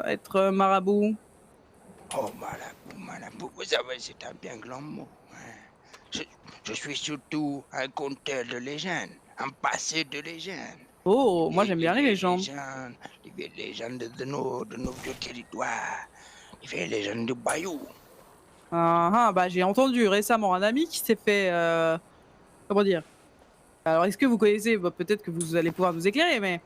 être marabout? Oh, marabout, vous savez, c'est un bien grand mot, hein. Je je suis surtout un conteur de légendes, un passé de légendes. Oh, moi j'aime Les bien les vieilles légendes. légendes, les vieilles légendes de nos vieux territoires, les vieilles légendes du bayou. Ah ah, bah, j'ai entendu récemment un ami qui s'est fait, comment dire? Alors est-ce que vous connaissez? Bah, peut-être que vous allez pouvoir nous éclairer, mais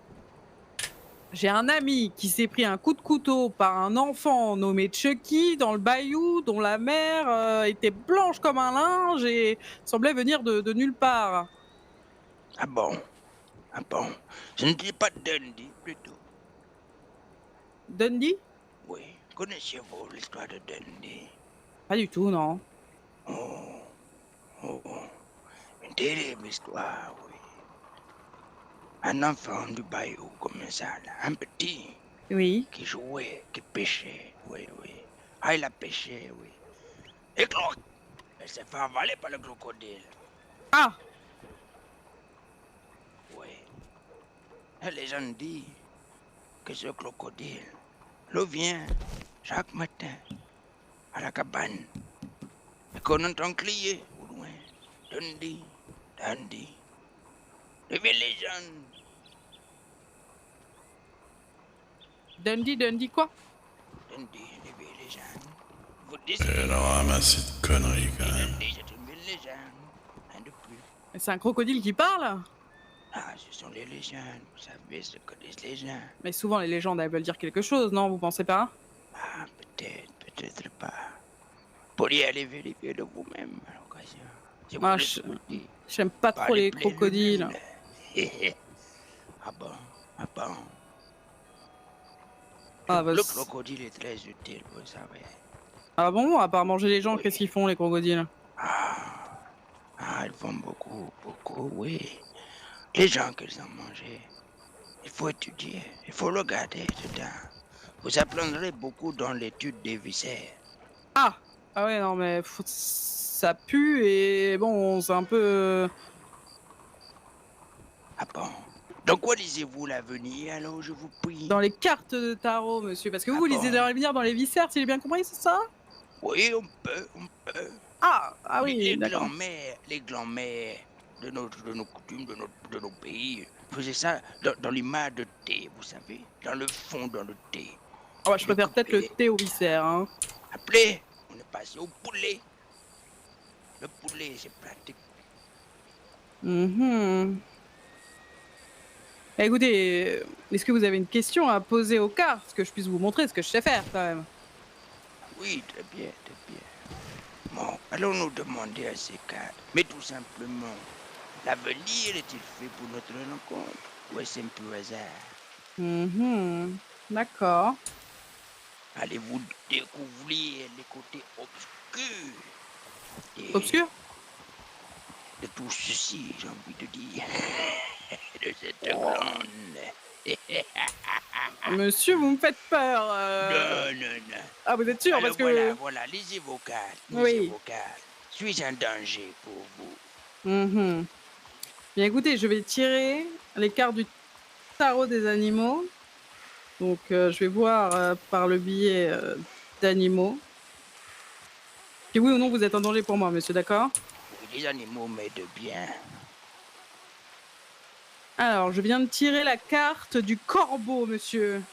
j'ai un ami qui s'est pris un coup de couteau par un enfant nommé Chucky dans le bayou, dont la mère, était blanche comme un linge et semblait venir de nulle part. Ah bon? Ah bon? Je ne dis pas Dundee plutôt. Dundee? Oui, connaissez-vous l'histoire de Dundee? Pas du tout, non. Oh, oh, oh, une terrible histoire, oui. Un enfant du bayou comme ça là, un petit Oui. qui jouait, qui pêchait, oui, oui. Ah, il a pêché, oui. Et cloc! Elle s'est fait avaler par le crocodile. Ah! Oui. Et les gens disent que ce crocodile le vient chaque matin à la cabane et qu'on entend crier au loin. Dundee, Dundee. Les vieilles légendes. Dundee quoi? Dundee, les vieilles légendes. Vous décidez. Elle a ramassé de conneries quand Et même. Dundee, c'est une vieille légende. Rien de plus. C'est un crocodile qui parle? Ah, ce sont les légendes. Vous savez ce que disent les gens. Mais souvent les légendes, elles veulent dire quelque chose, non, vous pensez pas? Ah, peut-être, peut-être pas. Pourriez aller vérifier de vous-même à l'occasion. Si vous Ah, le souhaitez. j'aime pas Par trop les les plaies lui-même. crocodiles. Ah bon, ah bon. Le, Ah bah, le crocodile est très utile, vous savez. ah bon? À part manger les gens, Oui. qu'est-ce qu'ils font les crocodiles? Ah, ah, ils font beaucoup, beaucoup, oui. Les gens qu'ils ont mangé, il faut étudier, il faut regarder dedans. Vous apprendrez beaucoup dans l'étude des viscères. Ah! Ah ouais, non mais ça pue et bon, c'est un peu, Ah bon? Dans quoi lisez-vous l'avenir, alors je vous prie? dans les cartes de tarot, monsieur, parce que vous, Ah vous lisez dans bon? l'avenir dans les viscères, si j'ai bien compris, c'est ça? Oui, on peut, on peut. Ah! Ah Les, oui, les d'accord. grands-mères, les grands-mères de nos coutumes, de nos pays, faisaient ça dans les mares de thé, vous savez, dans le fond, dans le thé. Ah bah, je Ils le préfère peut-être le coupaient. thé aux viscères, hein. Après, on est passé au poulet. Le poulet, c'est pratique. Mmh. Bah, écoutez, est-ce que vous avez une question à poser aux cartes? Que je puisse vous montrer ce que je sais faire quand même. Oui, très bien, très bien. Bon, allons nous demander à ces cartes. Mais tout simplement, l'avenir est-il fait pour notre rencontre? Ou est-ce un peu hasard? Mmh. D'accord. Allez-vous découvrir les côtés obscurs de, Obscur? de tout ceci, j'ai envie de dire, de cette glande? Monsieur, vous me faites peur, Non, non, non. Ah, vous êtes sûr? Alors Parce voilà, que voilà, lisez vos cartes, lisez oui. vos cartes. Suis-je un danger pour vous? Mmh. Bien écoutez, je vais tirer les cartes du tarot des animaux. Donc je vais voir, par le biais, d'animaux, si oui ou non vous êtes un danger pour moi, monsieur, d'accord? Oui, les animaux m'aident bien. Alors, je viens de tirer la carte du corbeau, monsieur.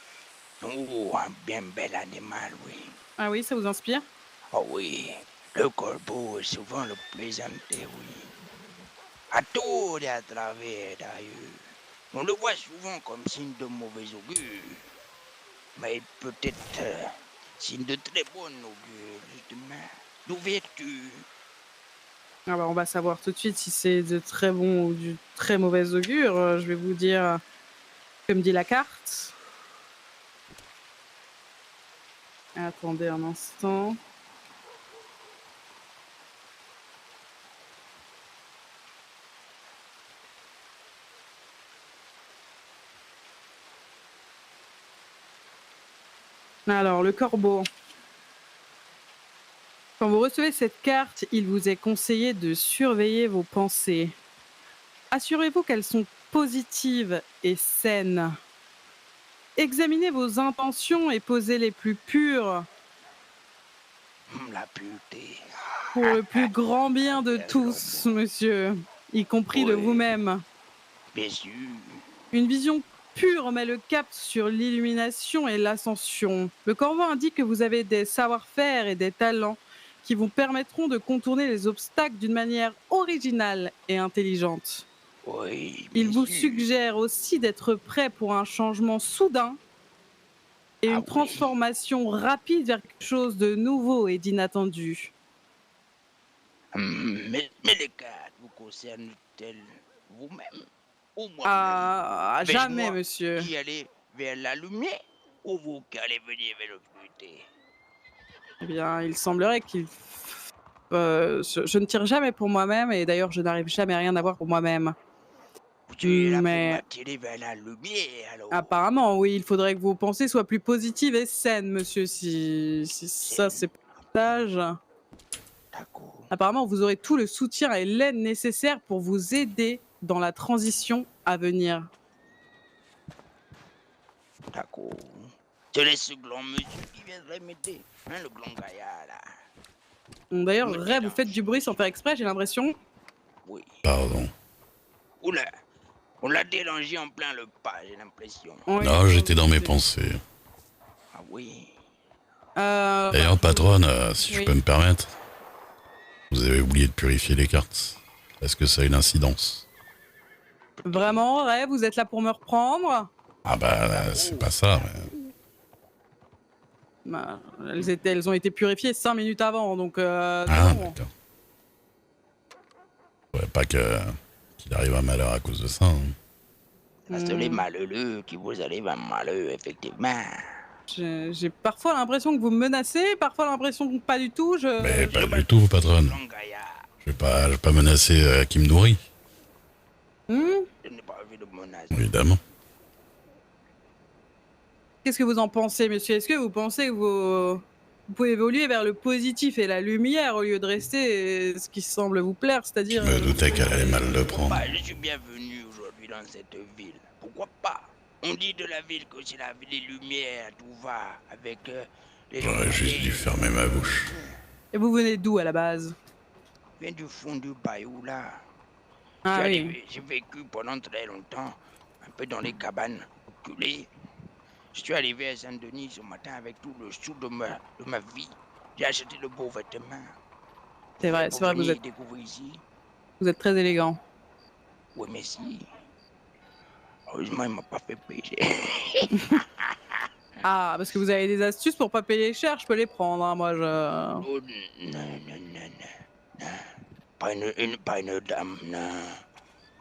Oh, un bien bel animal, oui. Ah oui, ça vous inspire? Oh oui, le corbeau est souvent le plaisanté, oui. À tour et à travers, d'ailleurs. On le voit souvent comme signe de mauvais augure, mais peut-être signe de très bon augure, justement, d'ouverture. Ah bah, on va savoir tout de suite si c'est de très bon ou du très mauvais augure, je vais vous dire, que me dit la carte. Attendez un instant. Alors le corbeau. Quand vous recevez cette carte, il vous est conseillé de surveiller vos pensées. Assurez-vous qu'elles sont positives et saines. examinez vos intentions et posez les plus pures La pureté. pour le plus grand bien de Quel tous, homme. monsieur, y compris de Oui, vous-même. bien sûr. Une vision pure met le cap sur l'illumination et l'ascension. Le Corbeau indique que vous avez des savoir-faire et des talents qui vous permettront de contourner les obstacles d'une manière originale et intelligente. Oui, Il bien vous sûr. suggère aussi d'être prêt pour un changement soudain et Ah une oui. transformation rapide vers quelque chose de nouveau et d'inattendu. Mais les cartes vous concernent-elles vous-même ou moi-même? Ah, Vais-je jamais, moi monsieur. qui aller vers la lumière ou vous qui allez venir vers l'obscurité? Eh bien, il semblerait je ne tire jamais pour moi-même et d'ailleurs, je n'arrive jamais à rien avoir pour moi-même. Tu es là pour Mais m'attirer vers la lumière alors. apparemment, oui, il faudrait que vos pensées soient plus positives et saines, monsieur, si ça, C'est c'est partage. d'accord, Apparemment, vous aurez tout le soutien et l'aide nécessaire pour vous aider dans la transition à venir. d'accord. C'est ce grand monsieur qui viendrait m'aider, hein, le grand gaillard là. Bon, Il d'ailleurs, me Ray, vous faites dérange, du bruit sans faire exprès, j'ai l'impression. oui. Pardon. Oula, on l'a dérangé en plein le pas, j'ai l'impression. Oui, Non, je j'étais me dans mes doutais. pensées. Ah oui. D'ailleurs, patronne, si je Oui. peux me permettre, vous avez oublié de purifier les cartes. Est-ce que ça a une incidence? Vraiment, Ray, vous êtes là pour me reprendre? Ah bah, c'est pas ça. Bah, elles ont été purifiées 5 minutes avant, donc Ah, non. d'accord. Faudrait pas qu'il arrive un malheur à cause de ça. Hein. Ah, c'est les Hmm. malheureux qui vous arrivent un malheur, effectivement. J'ai parfois l'impression que vous me menacez, parfois l'impression que pas du tout. Mais Je pas me du tout, patronne. grand gaillard. Je vais pas menacer qui me nourrit, Hmm. Je n'ai pas envie de menacer. évidemment. Qu'est-ce que vous en pensez, monsieur? Est-ce que vous pensez que vous pouvez évoluer vers le positif et la lumière au lieu de rester ce qui semble vous plaire, Je c'est-à-dire me doutais qu'elle allait mal le Pourquoi prendre. pas? Je suis bienvenu aujourd'hui dans cette ville. Pourquoi pas? On dit de la ville que c'est la ville des lumières, tout va, avec les J'aurais juste dû lampadaires. fermer ma bouche. Et vous venez d'où à la base? Je viens du fond du bayou, là. Ah oui. J'ai vécu pendant très longtemps, un peu dans les cabanes, reculées. Je suis arrivé à Saint-Denis ce matin avec tout le sou de ma vie. J'ai acheté de beaux vêtements C'est pour vrai, venir découvrir ici. vous êtes très élégant. Oui, mais si. Heureusement, il m'a pas fait payer. Ah, parce que vous avez des astuces pour pas payer cher, je peux les prendre, hein, moi je. Oh, non, non, non, non. Pas une dame, non.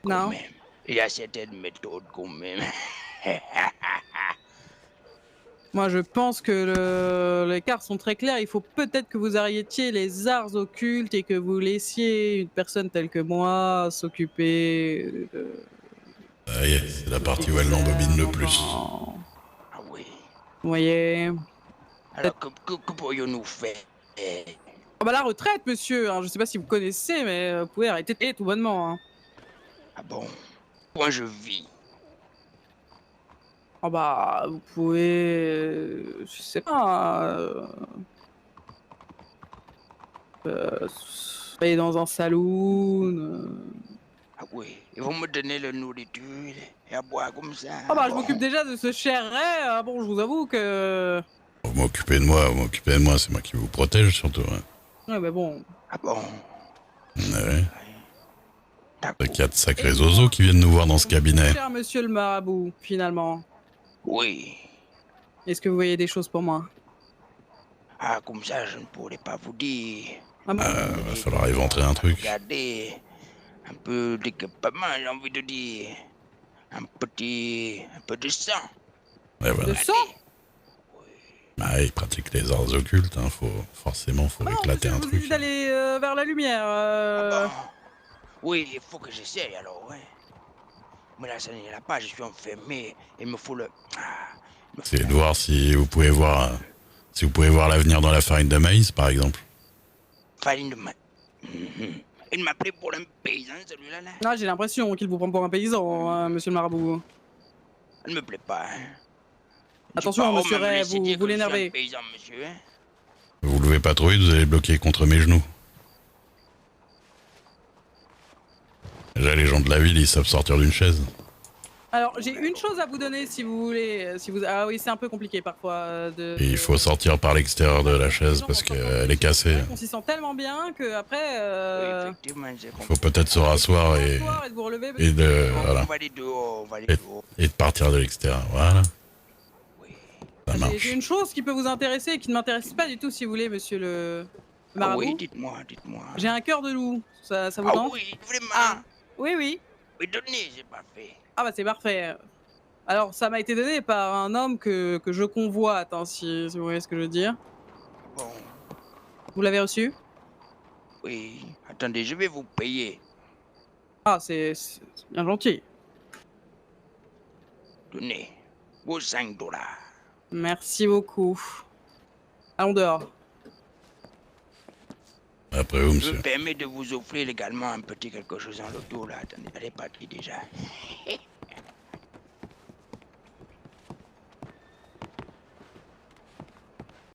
Quand Non. même. Il y a certaines méthodes quand même. Moi, je pense que les cartes sont très claires. Il faut peut-être que vous arrêtiez les arts occultes et que vous laissiez une personne telle que moi s'occuper de Ça y est, c'est la ce qui partie où elle l'embobine le plus. Ah oui. Vous voyez. Alors, que pourrions-nous faire? Ah bah la retraite, monsieur. Hein, je sais pas si vous connaissez, mais vous pouvez arrêter de payer tout bonnement. Hein. Ah bon? Moi, je vis. Ah bah, vous pouvez, je sais pas, aller dans un saloon. Ah oui. Ils vont me donner la nourriture et à boire comme ça. Ah bah, je Bon. m'occupe déjà de ce cher Ray. Ah bon, je vous avoue que. Vous m'occupez de moi, c'est moi qui vous protège surtout. Hein. Ouais, mais bon. Ah bon? Ouais. D'accord. Il y a de sacrés oiseaux qui viennent nous voir dans ce cabinet. Cher monsieur le marabout, finalement, Oui. est-ce que vous voyez des choses pour moi? Ah, comme ça, je ne pourrais pas vous dire. Ah bon? Va falloir éventrer un truc. Regardez, un peu d'équipement, j'ai envie de dire. Un peu de sang. Et voilà. De sang? Bah, il pratique les arts occultes, hein. Faut Ah non, éclater monsieur, je un vous ai dit truc. d'aller vers la lumière. Ah bon? Oui, il faut que j'essaye alors, ouais. Mais là, ça n'ira pas, je suis enfermé. Il me faut le. Il me faut C'est de voir si vous pouvez voir, l'avenir dans la farine de maïs, par exemple. farine de main. Il m'a pris pour un paysan, celui-là, là. Ah, j'ai l'impression qu'il vous prend pour un paysan, hein, monsieur le marabout. Elle ne me plaît pas, hein. Attention, Oh, monsieur mais me Ray, laissez dire vous que je suis un l'énervez. paysan, monsieur, hein. Vous levez pas trop vite, vous allez bloquer contre mes genoux. Déjà, les gens de la ville, ils savent sortir d'une chaise. Alors, j'ai une chose à vous donner si vous voulez. Si vous... Ah oui, c'est un peu compliqué parfois de. Et il faut sortir par l'extérieur de la chaise parce qu'elle est cassée. On s'y sent tellement bien que après. Oui, effectivement, j'ai Il faut compris. peut-être se rasseoir et de vous relever. de On voilà va aller dehors, on va aller et, dehors. et de partir de l'extérieur. Voilà, Oui. ça J'ai marche. une chose qui peut vous intéresser et qui ne m'intéresse pas du tout si vous voulez, monsieur le Ah marabout. oui, dites-moi, dites-moi. J'ai un cœur de loup. Ça vous Ah tente? oui, vraiment. Ah, oui, oui. Mais donnez, j'ai pas fait. Ah bah c'est parfait. Alors, ça m'a été donné par un homme que je convoite, hein, si vous voyez ce que je veux dire. Bon, Vous l'avez reçu? oui. Attendez, je vais vous payer. Ah, c'est bien gentil. Donnez vos 5 dollars. Merci beaucoup. Allons dehors. Après vous, Je monsieur. me permets de vous offrir également un petit quelque chose en loto là. Attendez, elle est partie déjà.